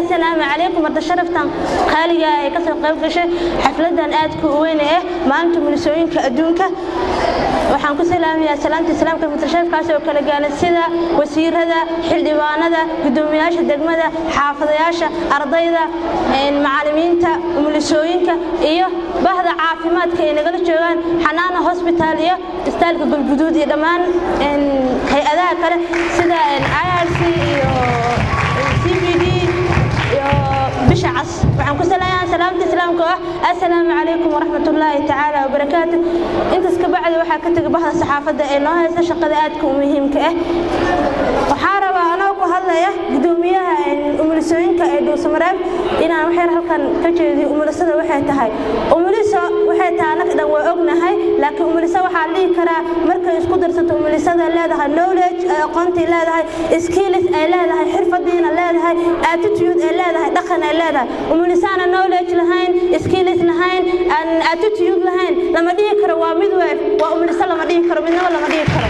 السلام عليكم مرد شرفتان خالية كسر قلب شيء حفلة آدكو وين ما أنتم من سوين كأدونك وحنكو سلام يا سلامك متشرف كاسو كلا قال السيدة وسير هذا حلوان هذا قدومياش الدقمة هذا حافظياش أرضي ذا المعلمين تا وملسوين إيه بهذا عافيمات كأنه قالوا جوان حنانا هوسبيتالية استالك بالجدود يدمان هي أذا كله سيدة IRC CBD بشعص وعنكو سلامتي سلامكم السلام عليكم ورحمة الله تعالى وبركاته انت سكبعد waxaa ka tagay bahda saxaafada ee noo haysta shaqada aadka u muhiimka ah waxaa rabaa anoo ku hadlaya gudoomiyaha umulisooyinka ee Dhuusamareeb inaan waxyar halkan ka jeediyo umulisada waxay tahay umuliso waxay tahay anag dhan way ognahay laakiin umuliso waxa la dhihi karaa markay isku darsato umulisada leedahay knowledge aqoonti leedahay skills ay leedahay xirfadiina leedahay attitude ay leedahay dhaqan ay leedahay umulisana knowledge lahayn skills lahayn and attitude lahayn lama dhihi karo waa mid weef waa umuliso lama dhihi karo midna lama dhihi karo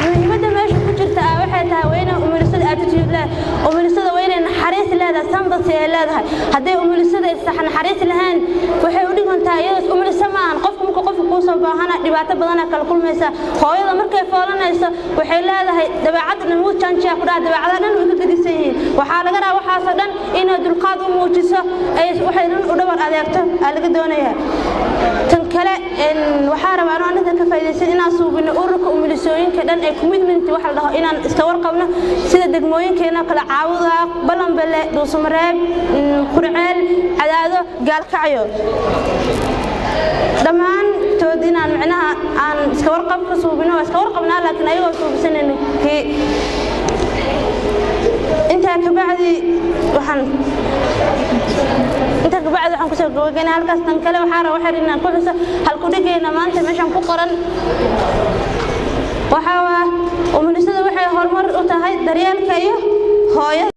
muhiimada meesha ku jirta waxay tahay wayna umulisada attitude leh umulisada wayna naxariis leedahay sanbasi ay leedahay haday umulisada sax naxariis lahayn waxay u dhigantaa iyadoo umuliso ma aan qofku ku soo baahana dhibaato badan kala kulmaysa hooyada markay foolanayso waxay leedahay dabeecad namuud janjiya ku dhaca dabeecada dhan way ka gadisan yihiin waxa laga rabaa waxaas dhan inay dulqaad u muujiso ay waxay u dhabar adeegto laga doonayaa tan kale waxa rabaa inaan ka faa'iideysan inaan suubino ururka umulisooyinka dhan ay commitment waxa la dhaho inaan iska warqabno sida degmooyinkeena kala caawida Balanbale Dhuusamareeb Qurceel Cadaado Gaalkacyo dhamaan toodinaan macnaha aan iska warqab ka suubino iska warqabnaa laakiin ayagoo suubsanayno inta ka bacdi waxaan ku soo go'aynaa halkaas tan kale waxa rabaa inaan ku xuso halku dhigeena maanta meeshan ku qoran waxa umulisada waxay horumar u tahay daryeelka iyo hooyada